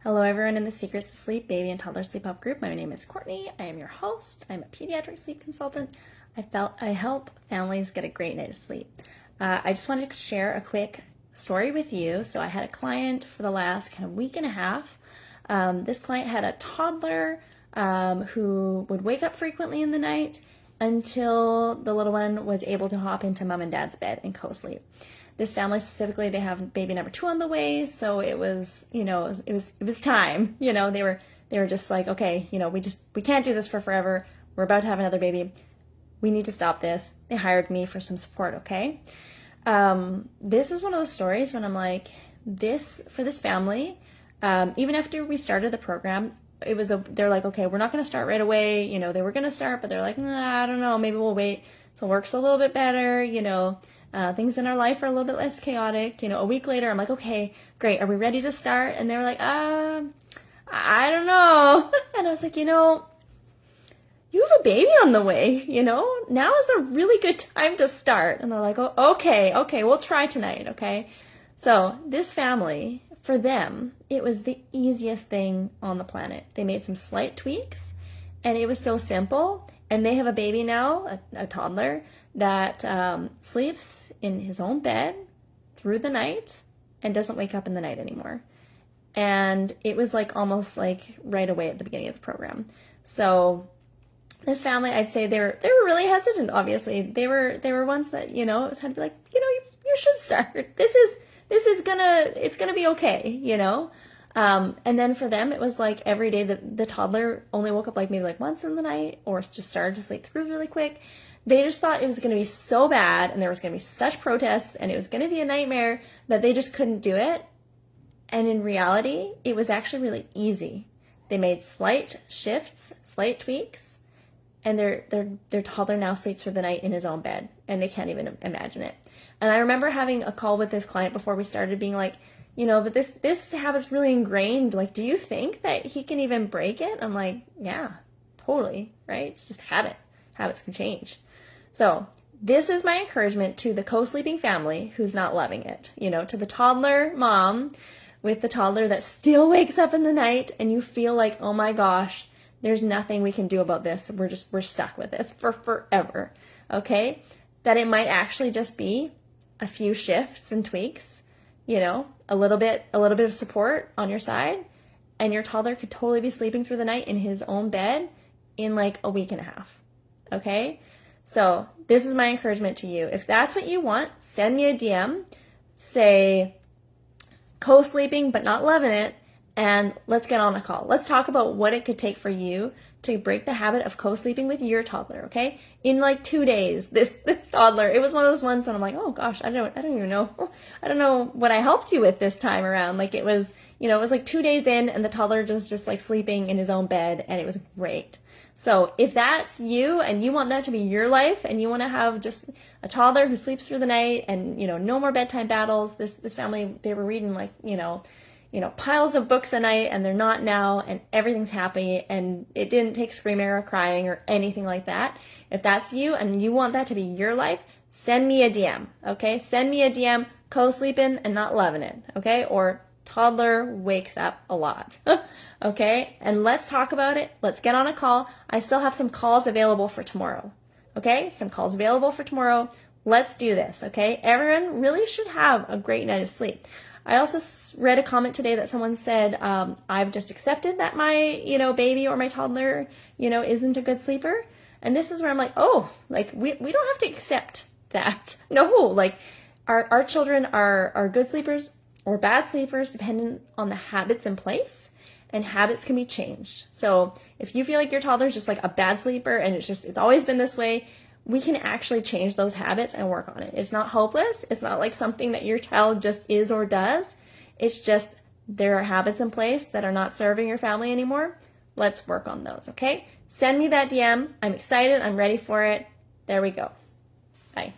Hello everyone in the Secrets to Sleep Baby and Toddler Sleep Help Group. My name is Courtney. I am your host. I'm a pediatric sleep consultant. I help families get a great night of sleep. I just wanted to share a quick story with you. So I had a client for the last kind of week and a half. This client had a toddler who would wake up frequently in the night until the little one was able to hop into mom and dad's bed and co-sleep. This family specifically, they have baby number 2 on the way, so it was, it was time. They were just like, okay, we can't do this for forever. We're about to have another baby. We need to stop this. They hired me for some support, okay? This is one of those stories when I'm like, for this family, even after we started the program, they're like, okay, we're not going to start right away. They were going to start, but they're like, nah, I don't know, maybe we'll wait till it works a little bit better, things in our life are a little bit less chaotic. A week later, I'm like, okay, great. Are we ready to start? And they were like, I don't know. And I was like, you have a baby on the way, now is a really good time to start. And they're like, oh, okay, we'll try tonight. Okay. So this family, for them, it was the easiest thing on the planet. They made some slight tweaks and it was so simple. And they have a baby now, a toddler, that sleeps in his own bed through the night and doesn't wake up in the night anymore. And it was almost right away at the beginning of the program. So this family, I'd say they were really hesitant, obviously. They were ones that, had to be like, you should start. It's gonna be okay, And then for them, it was every day the toddler only woke up maybe once in the night or just started to sleep through really quick. They just thought it was going to be so bad and there was going to be such protests and it was going to be a nightmare that they just couldn't do it. And in reality, it was actually really easy. They made slight shifts, slight tweaks, and their toddler now sleeps through the night in his own bed and they can't even imagine it. And I remember having a call with this client before we started being like, but this habit's really ingrained. Do you think that he can even break it? I'm like, yeah, totally, right? It's just habit. Habits can change. So this is my encouragement to the co-sleeping family who's not loving it, to the toddler mom with the toddler that still wakes up in the night and you feel like, oh my gosh, there's nothing we can do about this. We're stuck with this for forever. Okay. That it might actually just be a few shifts and tweaks, a little bit of support on your side, and your toddler could totally be sleeping through the night in his own bed in a week and a half. Okay. So this is my encouragement to you. If that's what you want, send me a DM, say co-sleeping but not loving it, and let's get on a call. Let's talk about what it could take for you to break the habit of co-sleeping with your toddler, okay? In 2 days, this toddler, it was one of those ones that I'm like, oh gosh, I don't even know. I don't know what I helped you with this time around. It was 2 days in and the toddler was just sleeping in his own bed and it was great. So if that's you and you want that to be your life and you want to have just a toddler who sleeps through the night and, no more bedtime battles, this family, they were reading piles of books a night and they're not now and everything's happy and it didn't take screaming or crying or anything like that. If that's you and you want that to be your life, send me a DM, okay? Send me a DM, co-sleeping and not loving it, okay? Or toddler wakes up a lot, okay? And let's talk about it. Let's get on a call. I still have some calls available for tomorrow, okay? Some calls available for tomorrow. Let's do this, okay? Everyone really should have a great night of sleep. I also read a comment today that someone said, I've just accepted that my, baby or my toddler, isn't a good sleeper. And this is where I'm like, oh, we don't have to accept that. No, our children are good sleepers or bad sleepers depending on the habits in place, and habits can be changed. So if you feel like your toddler is just a bad sleeper and it's always been this way, we can actually change those habits and work on it. It's not hopeless. It's not something that your child just is or does. It's just there are habits in place that are not serving your family anymore. Let's work on those, okay? Send me that DM. I'm excited. I'm ready for it. There we go. Bye.